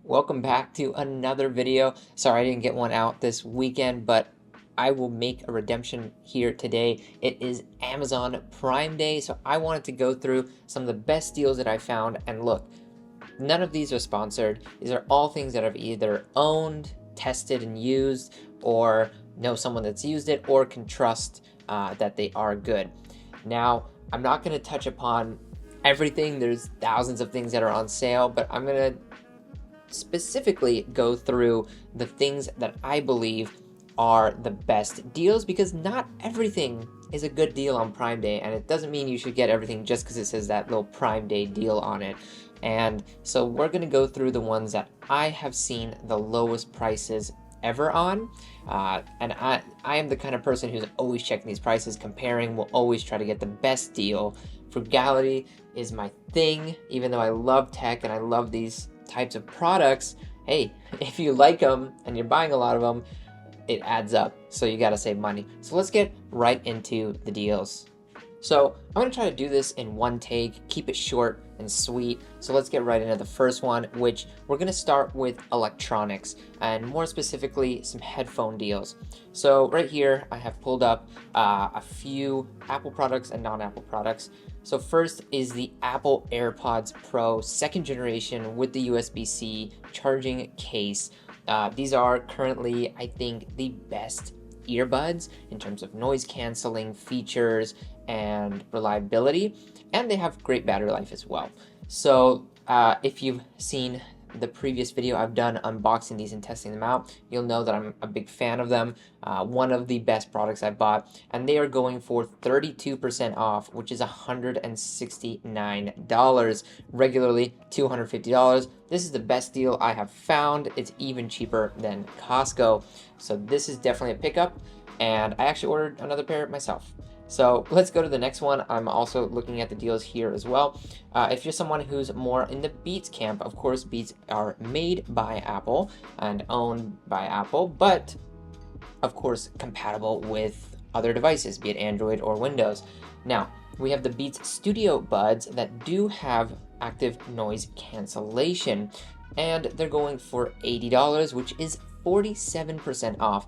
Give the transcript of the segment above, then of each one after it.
Welcome back to another video. Sorry I didn't get one out this weekend, but I will make a redemption here today. It is Amazon Prime Day, so I wanted to go through some of the best deals that I found. And look, none of these are sponsored. These are all things that I've either owned, tested, and used, or know someone that's used it, or can trust that they are good. Now, I'm not going to touch upon everything. There's thousands of things that are on sale, but I'm going to specifically go through the things that I believe are the best deals, because not everything is a good deal on Prime Day, and it doesn't mean you should get everything just because it says that little Prime Day deal on it. And so we're going to go through the ones that I have seen the lowest prices ever on, and I am the kind of person who's always checking these prices, comparing, will always try to get the best deal. Frugality is my thing. Even though I love tech and I love these types of products, hey, if you like them and you're buying a lot of them, it adds up, so you gotta save money. So let's get right into the deals. So I'm gonna try to do this in one take, keep it short and sweet. So let's get right into the first one, which we're gonna start with electronics, and more specifically some headphone deals. So right here I have pulled up a few Apple products and non-Apple products. So first is the Apple AirPods Pro 2nd generation with the USB-C charging case. These are currently, I think, the best earbuds in terms of noise canceling features and reliability, and they have great battery life as well. So if you've seen the previous video I've done unboxing these and testing them out, you'll know that I'm a big fan of them. One of the best products I bought, and they are going for 32% off, which is $169, regularly $250. This is the best deal I have found. It's even cheaper than Costco, so this is definitely a pickup, and I actually ordered another pair myself. So let's go to the next one. I'm also looking at the deals here as well. If you're someone who's more in the Beats camp, of course, Beats are made by Apple and owned by Apple, but of course compatible with other devices, be it Android or Windows. Now, we have the Beats Studio Buds that do have active noise cancellation, and they're going for $80, which is 47% off.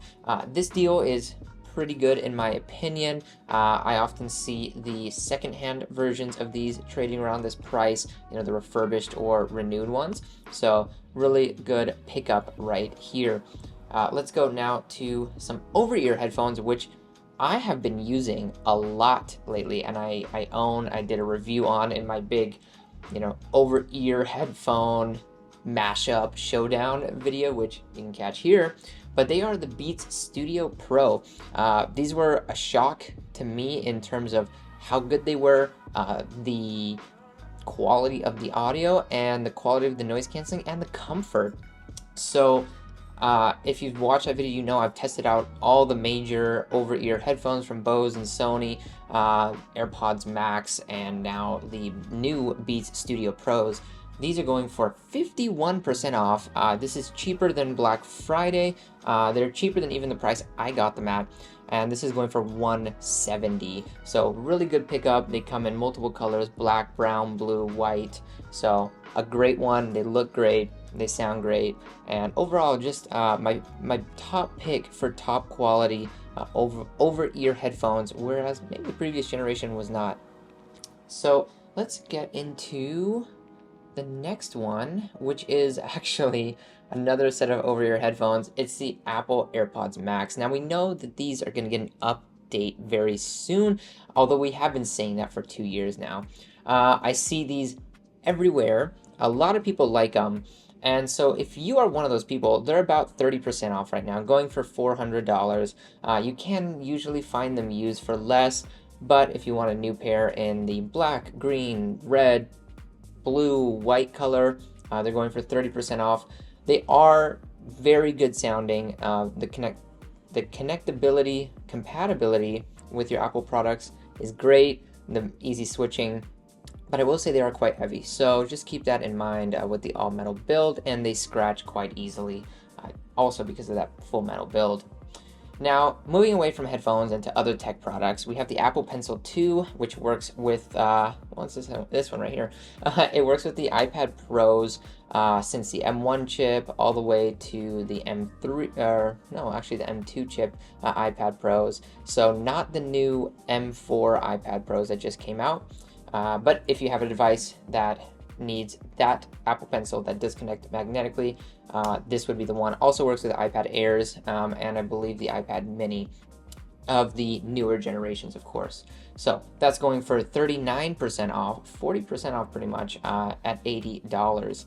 This deal is pretty good in my opinion. I often see the secondhand versions of these trading around this price, the refurbished or renewed ones. So really good pickup right here. Let's go now to some over-ear headphones, which I have been using a lot lately, and I did a review on in my big, over-ear headphone mashup showdown video, which you can catch here. But they are the Beats Studio Pro. These were a shock to me in terms of how good they were, the quality of the audio, and the quality of the noise canceling, and the comfort. So if you've watched that video, you know I've tested out all the major over-ear headphones from Bose and Sony, AirPods Max, and now the new Beats Studio Pros. These are going for 51% off. This is cheaper than Black Friday. They're cheaper than even the price I got them at. And this is going for $170. So really good pickup. They come in multiple colors: black, brown, blue, white. So a great one. They look great. They sound great. And overall, just my top pick for top quality over-ear headphones, whereas maybe the previous generation was not. So let's get into the next one, which is actually another set of over-ear headphones. It's the Apple AirPods Max. Now we know that these are going to get an update very soon, although we have been saying that for 2 years now. I see these everywhere. A lot of people like them. And so if you are one of those people, they're about 30% off right now, going for $400. You can usually find them used for less, but if you want a new pair in the black, green, red, blue, white color, they're going for 30% off. They are very good sounding. The connectability, compatibility with your Apple products is great. The easy switching, but I will say they are quite heavy. So just keep that in mind with the all metal build, and they scratch quite easily, also because of that full metal build. Now, moving away from headphones into other tech products, we have the Apple Pencil 2, which works with, what's this one right here? It works with the iPad Pros since the M1 chip all the way to the M3, or no, actually the M2 chip iPad Pros. So not the new M4 iPad Pros that just came out, but if you have a device that needs that Apple Pencil that does connect magnetically, this would be the one. Also works with iPad Airs, and I believe the iPad Mini of the newer generations, of course. So that's going for 39% off, 40% off pretty much, at $80.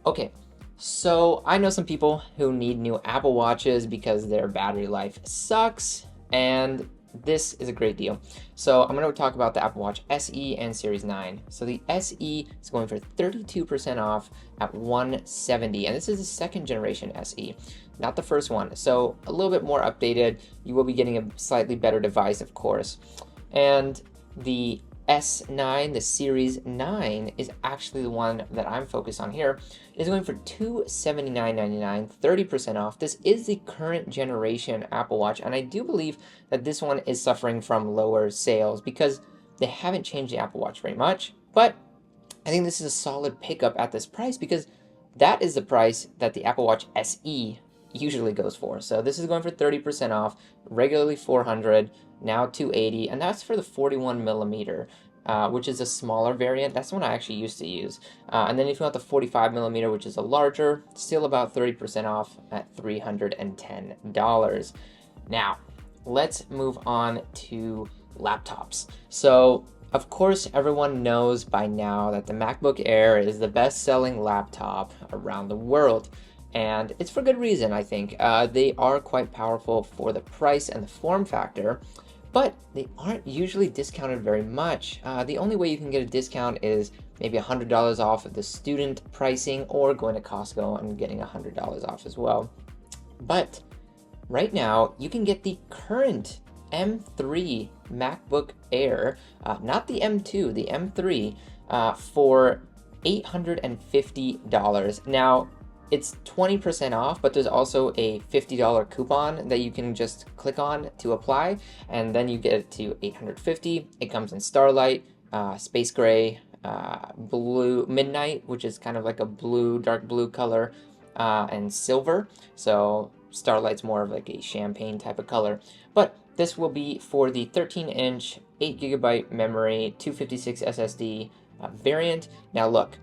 Okay, so I know some people who need new Apple Watches because their battery life sucks, and this is a great deal. So I'm going to talk about the Apple Watch SE and Series 9. So the SE is going for 32% off at $170, and this is the second generation SE, not the first one. So a little bit more updated. You will be getting a slightly better device, of course. And the S9, the Series 9, is actually the one that I'm focused on here. It is going for $279.99, 30% off. This is the current generation Apple Watch, and I do believe that this one is suffering from lower sales because they haven't changed the Apple Watch very much. But I think this is a solid pickup at this price because that is the price that the Apple Watch SE usually goes for. So this is going for 30% off, regularly $400, now $280, and that's for the 41 millimeter, which is a smaller variant. That's the one I actually used to use. And then if you want the 45 millimeter, which is a larger, still about 30% off at $310. Now, let's move on to laptops. So of course, everyone knows by now that the MacBook Air is the best-selling laptop around the world. And it's for good reason, I think. They are quite powerful for the price and the form factor, but they aren't usually discounted very much. The only way you can get a discount is maybe $100 off of the student pricing or going to Costco and getting $100 off as well. But right now, you can get the current M3 MacBook Air, not the M2, the M3, for $850. Now, it's 20% off, but there's also a $50 coupon that you can just click on to apply, and then you get it to $850. It comes in Starlight, Space Gray, Blue Midnight, which is kind of like a blue, dark blue color, and Silver. So Starlight's more of like a champagne type of color. But this will be for the 13-inch, 8GB memory, 256 SSD variant. Now look,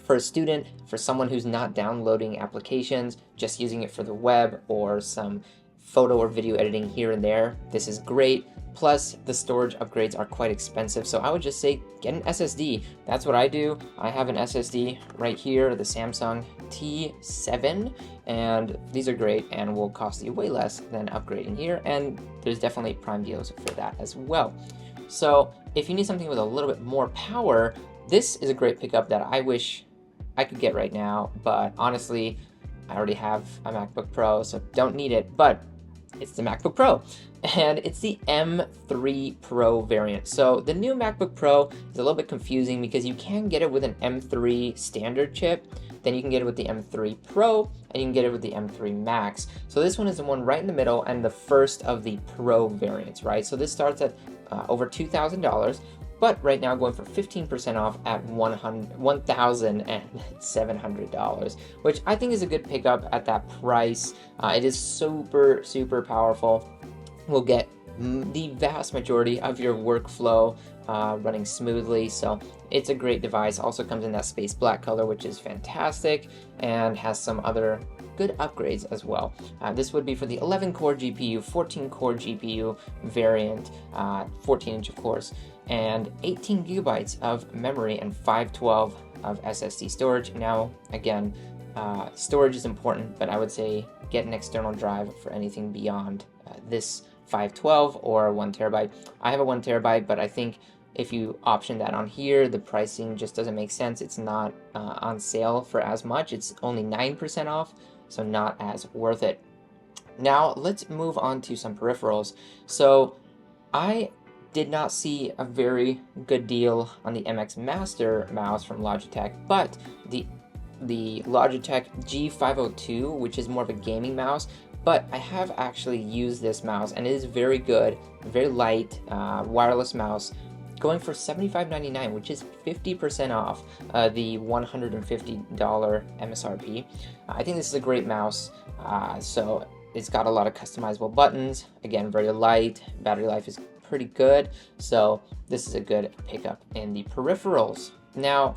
for a student, for someone who's not downloading applications, just using it for the web or some photo or video editing here and there, this is great. Plus, the storage upgrades are quite expensive, so I would just say get an SSD. That's what I do. I have an SSD right here, the Samsung T7, and these are great and will cost you way less than upgrading here, and there's definitely Prime deals for that as well. So if you need something with a little bit more power, this is a great pickup that I wish I could get right now, but honestly, I already have a MacBook Pro, so don't need it, but it's the MacBook Pro, and it's the M3 Pro variant. So the new MacBook Pro is a little bit confusing because you can get it with an M3 standard chip, then you can get it with the M3 Pro, and you can get it with the M3 Max. So this one is the one right in the middle and the first of the Pro variants, right? So this starts at over $2,000, but right now going for 15% off at $1,700, which I think is a good pickup at that price. It is super, super powerful. Will get the vast majority of your workflow running smoothly, so it's a great device. Also comes in that space black color, which is fantastic, and has some other good upgrades as well. This would be for the 11-core GPU, 14-core GPU variant, 14-inch of course, and 18 gigabytes of memory and 512 of SSD storage. Now, again, storage is important, but I would say get an external drive for anything beyond this 512 or 1 terabyte. I have a 1 terabyte, but I think if you option that on here, the pricing just doesn't make sense. It's not on sale for as much. It's only 9% off, so not as worth it. Now, let's move on to some peripherals. So I did not see a very good deal on the MX Master mouse from Logitech, but the Logitech G502, which is more of a gaming mouse, but I have actually used this mouse, and it is very good, very light, wireless mouse, going for $75.99, which is 50% off the $150 MSRP. I think this is a great mouse. So it's got a lot of customizable buttons. Again, very light. Battery life is pretty good. So this is a good pickup in the peripherals. Now,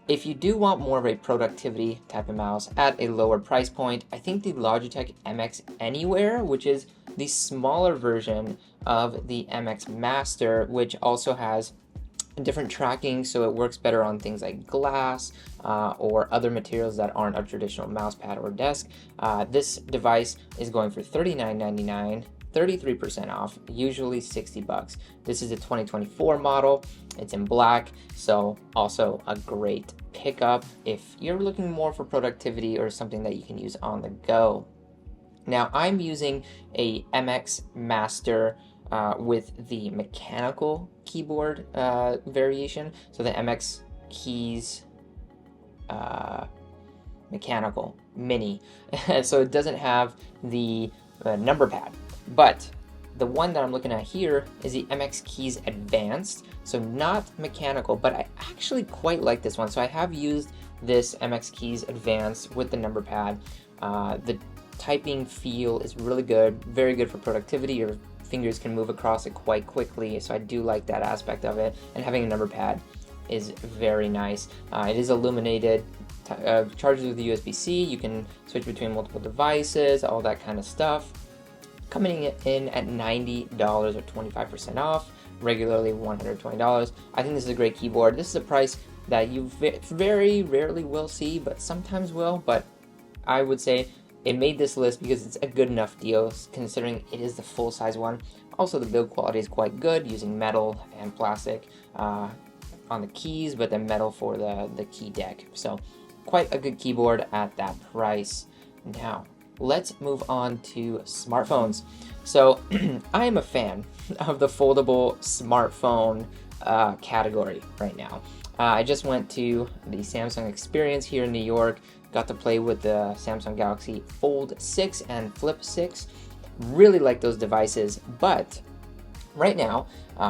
if you do want more of a productivity type of mouse at a lower price point, I think the Logitech MX Anywhere, which is the smaller version of the MX Master, which also has different tracking, so it works better on things like glass or other materials that aren't a traditional mouse pad or desk. This device is going for $39.99, 33% off, usually $60. This is a 2024 model. It's in black, so also a great pickup if you're looking more for productivity or something that you can use on the go. Now, I'm using a MX Master with the mechanical keyboard variation. So the MX keys mechanical mini. So it doesn't have the number pad. But the one that I'm looking at here is the MX Keys Advanced. So not mechanical, but I actually quite like this one. So I have used this MX Keys Advanced with the number pad. The typing feel is really good, very good for productivity. Your fingers can move across it quite quickly, so I do like that aspect of it. And having a number pad is very nice. It is illuminated, charges with the USB-C. You can switch between multiple devices, all that kind of stuff. Coming in at $90 or 25% off, regularly $120. I think this is a great keyboard. This is a price that you very rarely will see, but sometimes will. But I would say it made this list because it's a good enough deal, considering it is the full-size one. Also, the build quality is quite good, using metal and plastic on the keys, but then metal for the key deck. So quite a good keyboard at that price. Now, let's move on to smartphones. So I am a fan of the foldable smartphone category right now. I just went to the Samsung Experience here in New York, got to play with the Samsung Galaxy Fold 6 and Flip 6. Really like those devices, but right now,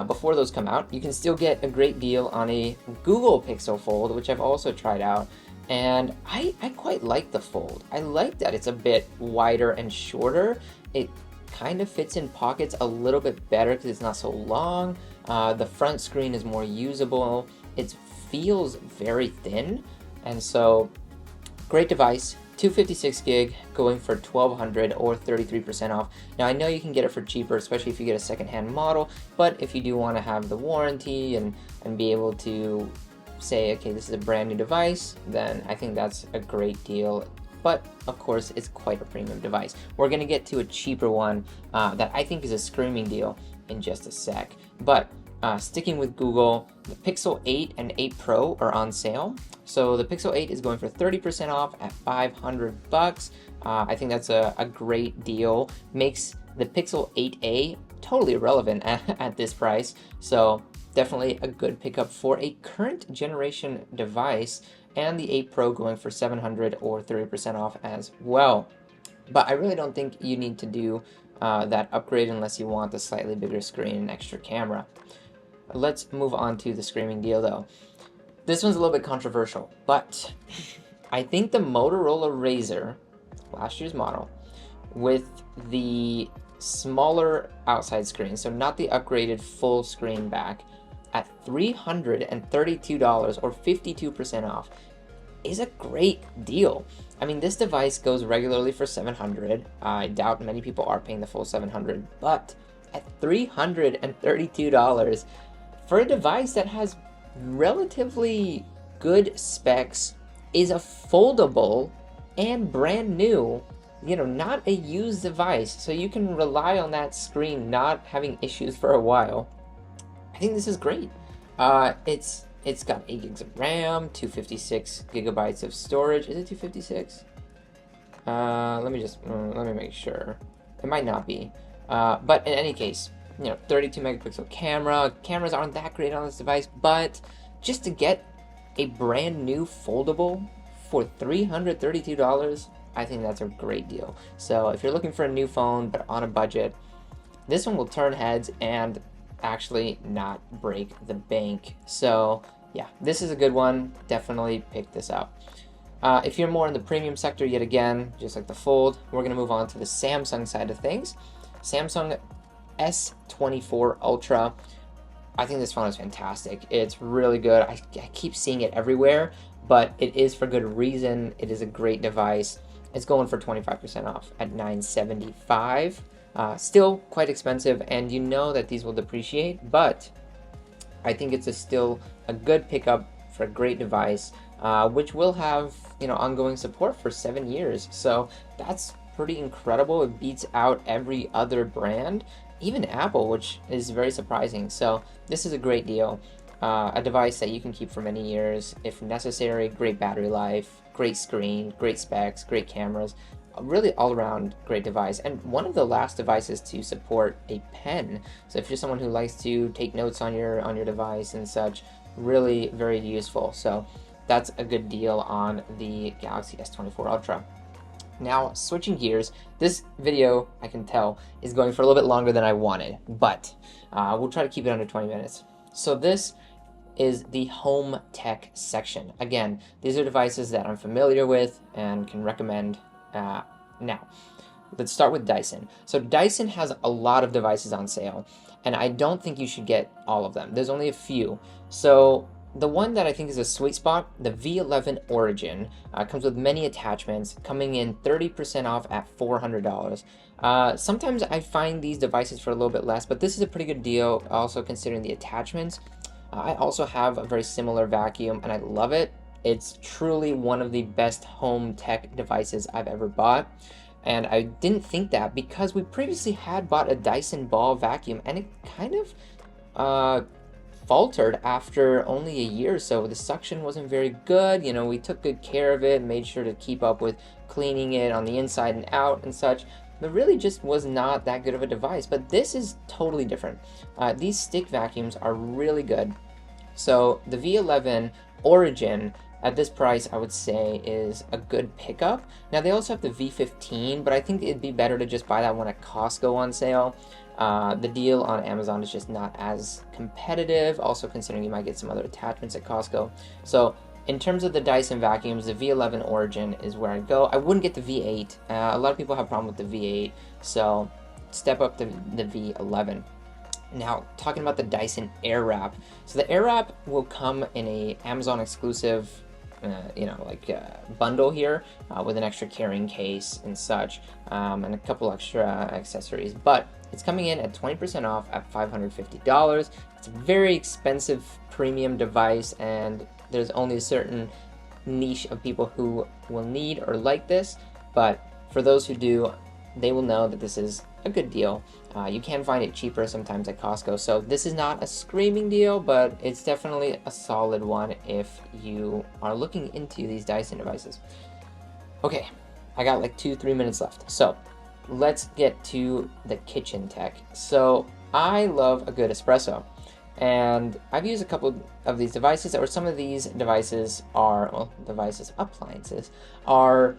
before those come out, you can still get a great deal on a Google Pixel Fold, which I've also tried out. And I quite like the Fold. I like that it's a bit wider and shorter. It kind of fits in pockets a little bit better because it's not so long. The front screen is more usable. It feels very thin. And so, great device. 256 gig going for $1,200 or 33% off. Now, I know you can get it for cheaper, especially if you get a secondhand model. But if you do want to have the warranty and be able to say, okay, this is a brand new device, then I think that's a great deal. But of course, it's quite a premium device. We're gonna get to a cheaper one that I think is a screaming deal in just a sec. But sticking with Google, the Pixel 8 and 8 Pro are on sale. So the Pixel 8 is going for 30% off at $500. I think that's a great deal. Makes the Pixel 8a totally irrelevant at this price. So definitely a good pickup for a current generation device, and the 8 Pro going for $700 or 30% off as well. But I really don't think you need to do that upgrade unless you want the slightly bigger screen and extra camera. Let's move on to the screaming deal though. This one's a little bit controversial, but I think the Motorola Razr, last year's model, with the smaller outside screen, so not the upgraded full screen back, at $332 or 52% off, is a great deal. I mean, this device goes regularly for $700. I doubt many people are paying the full $700, but at $332 for a device that has relatively good specs, is a foldable and brand new, not a used device, so you can rely on that screen not having issues for a while. I think this is great. It's got 8 gigs of RAM, 256 gigabytes of storage. Is it 256? Let me make sure. It might not be. But in any case, 32 megapixel camera. Cameras aren't that great on this device, but just to get a brand new foldable for $332, I think that's a great deal. So if you're looking for a new phone but on a budget, this one will turn heads and actually not break the bank. So yeah, this is a good one. Definitely pick this up. If you're more in the premium sector, yet again, just like the Fold, we're going to move on to the Samsung side of things. Samsung S24 Ultra. I think this phone is fantastic. It's really good. I keep seeing it everywhere, but it is for good reason. It is a great device. It's going for 25% off at $975. Still quite expensive, and you know that these will depreciate, but I think it's still a good pickup for a great device, which will have ongoing support for 7 years. So that's pretty incredible. It beats out every other brand, even Apple, which is very surprising. So this is a great deal. A device that you can keep for many years if necessary. Great battery life, great screen, great specs, great cameras. Really all around great device, and one of the last devices to support a pen. So if you're someone who likes to take notes on your device and such, really very useful. So that's a good deal on the Galaxy S24 Ultra. Now, switching gears, this video, I can tell, is going for a little bit longer than I wanted, but we'll try to keep it under 20 minutes. So this is the home tech section. Again, these are devices that I'm familiar with and can recommend. Now, let's start with Dyson. So Dyson has a lot of devices on sale, and I don't think you should get all of them. There's only a few. So the one that I think is a sweet spot, the V11 Origin, comes with many attachments, coming in 30% off at $400. Sometimes I find these devices for a little bit less, but this is a pretty good deal, also considering the attachments. I also have a very similar vacuum, and I love it. It's truly one of the best home tech devices I've ever bought. And I didn't think that because we previously had bought a Dyson ball vacuum, and it kind of faltered after only a year or so. The suction wasn't very good. We took good care of it, made sure to keep up with cleaning it on the inside and out and such. But really just was not that good of a device. But this is totally different. These stick vacuums are really good. So the V11 Origin at this price, I would say, is a good pickup. Now, they also have the V15, but I think it'd be better to just buy that one at Costco on sale. The deal on Amazon is just not as competitive, also considering you might get some other attachments at Costco. So in terms of the Dyson vacuums, the V11 Origin is where I'd go. I wouldn't get the V8. A lot of people have a problem with the V8, so step up to the V11. Now, talking about the Dyson Airwrap. So the Airwrap will come in a Amazon exclusive bundle here with an extra carrying case and such, and a couple extra accessories. But it's coming in at 20% off at $550. It's a very expensive premium device, and there's only a certain niche of people who will need or like this. But for those who do, they will know that this is a good deal. You can find it cheaper sometimes at Costco. So this is not a screaming deal, but it's definitely a solid one if you are looking into these Dyson devices. Okay, I got like 2-3 minutes left. So let's get to the kitchen tech. So I love a good espresso. And I've used a couple of these devices, or some of these devices are, appliances are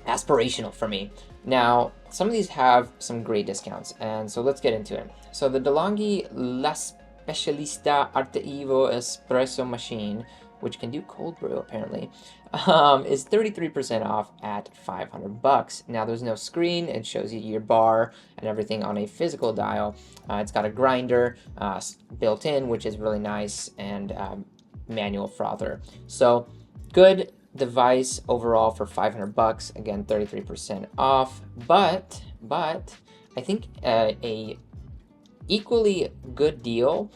aspirational for me. Now, some of these have some great discounts, and so let's get into it. So the DeLonghi La Specialista Arte Evo Espresso machine, which can do cold brew apparently, is 33% off at $500. Now there's no screen, it shows you your bar and everything on a physical dial. It's got a grinder built in, which is really nice, and manual frother. So good device overall for $500. Again, 33% off. But I think a equally good deal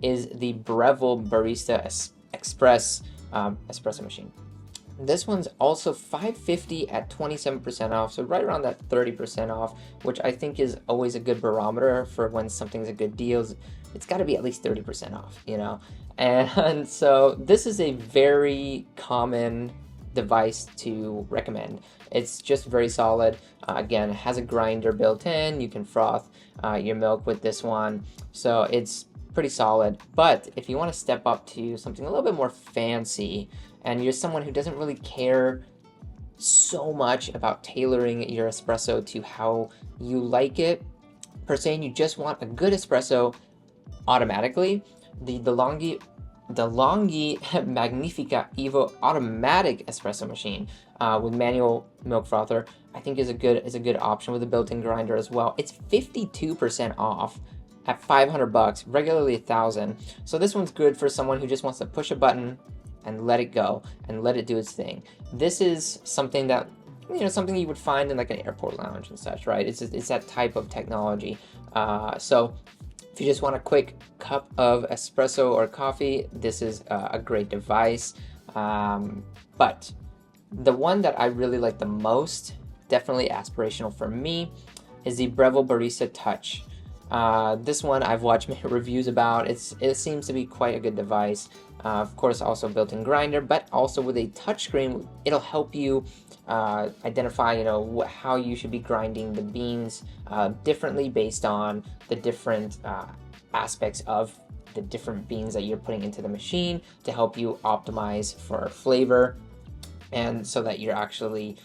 is the Breville Barista Express espresso machine. This one's also $550 at 27% off, so right around that 30% off, which I think is always a good barometer for when something's a good deal. It's got to be at least 30% off, And so this is a very common device to recommend. It's just very solid. Again, it has a grinder built in. You can froth your milk with this one, so it's pretty solid. But if you want to step up to something a little bit more fancy, and you're someone who doesn't really care so much about tailoring your espresso to how you like it. Per se, and you just want a good espresso automatically, the DeLonghi Magnifica Evo automatic espresso machine with manual milk frother, I think is a good option with a built-in grinder as well. It's 52% off at $500, regularly $1,000. So this one's good for someone who just wants to push a button and let it go and let it do its thing. This is something that, something you would find in like an airport lounge and such, right? It's that type of technology. So if you just want a quick cup of espresso or coffee, this is a great device. But the one that I really like the most, definitely aspirational for me, is the Breville Barista Touch. This one I've watched many reviews about. It seems to be quite a good device. Of course, also built-in grinder, but also with a touchscreen, it'll help you identify, how you should be grinding the beans differently based on the different aspects of the different beans that you're putting into the machine to help you optimize for flavor, and so that you're actually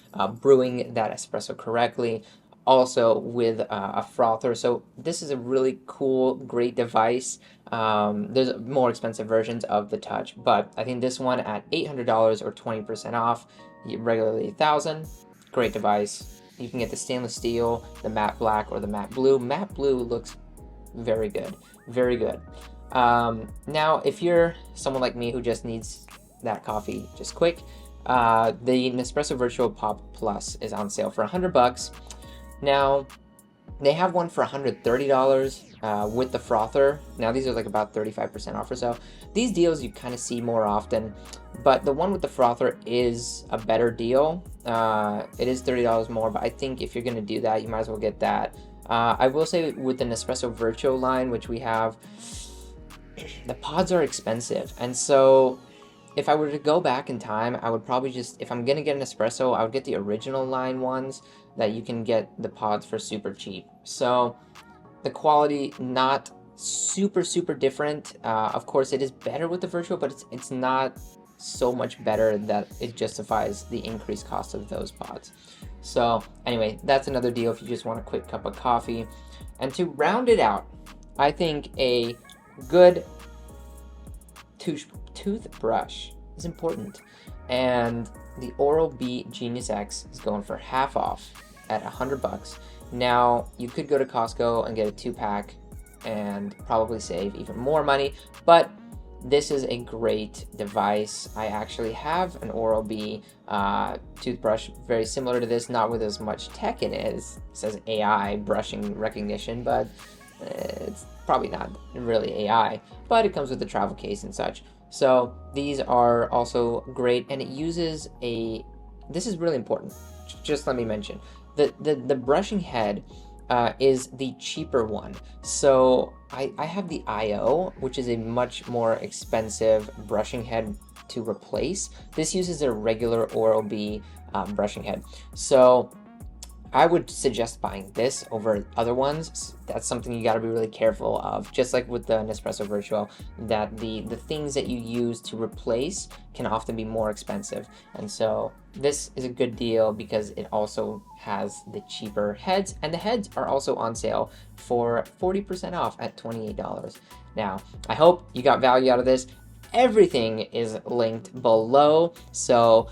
brewing that espresso correctly. Also with a frother. So this is a really cool, great device. There's more expensive versions of the Touch, but I think this one at $800 or 20% off, regularly $1,000. Great device. You can get the stainless steel, the matte black, or the matte blue. Matte blue looks very good, very good. Now, if you're someone like me who just needs that coffee just quick, the Nespresso Virtual Pop Plus is on sale for $100. Now, they have one for $130 with the frother. Now, these are like about 35% off or so. These deals you kind of see more often, but the one with the frother is a better deal. It is $30 more, but I think if you're going to do that, you might as well get that. I will say with the Nespresso Virtual line, which we have, the pods are expensive. And so if I were to go back in time, I would probably just, if I'm going to get an espresso, I would get the original line ones that you can get the pods for super cheap. So the quality, not super different. Of course, it is better with the virtual, but it's not so much better that it justifies the increased cost of those pods. So anyway, that's another deal if you just want a quick cup of coffee. And to round it out, I think a good toothbrush is important, and the Oral-B Genius X is going for half off at $100. Now, you could go to Costco and get a 2-pack and probably save even more money, but this is a great device. I actually have an Oral-B toothbrush very similar to this, not with as much tech in it. It says AI brushing recognition, but it's probably not really AI, but it comes with the travel case and such. So these are also great, and it uses this is really important, just let me mention, the brushing head is the cheaper one. So I have the IO, which is a much more expensive brushing head to replace. This uses a regular Oral-B brushing head. So I would suggest buying this over other ones. That's something you got to be really careful of. Just like with the Nespresso Virtual, that the things that you use to replace can often be more expensive. And so this is a good deal because it also has the cheaper heads, and the heads are also on sale for 40% off at $28. Now, I hope you got value out of this. Everything is linked below, so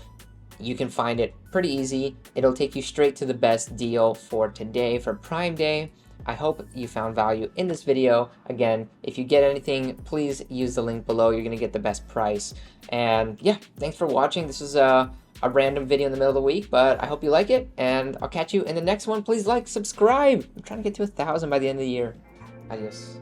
you can find it pretty easy. It'll take you straight to the best deal for today, for Prime Day. I hope you found value in this video. Again, if you get anything, please use the link below. You're gonna get the best price. And yeah, thanks for watching. This is a random video in the middle of the week, but I hope you like it, and I'll catch you in the next one. Please like, subscribe. I'm trying to get to 1,000 by the end of the year. Adios.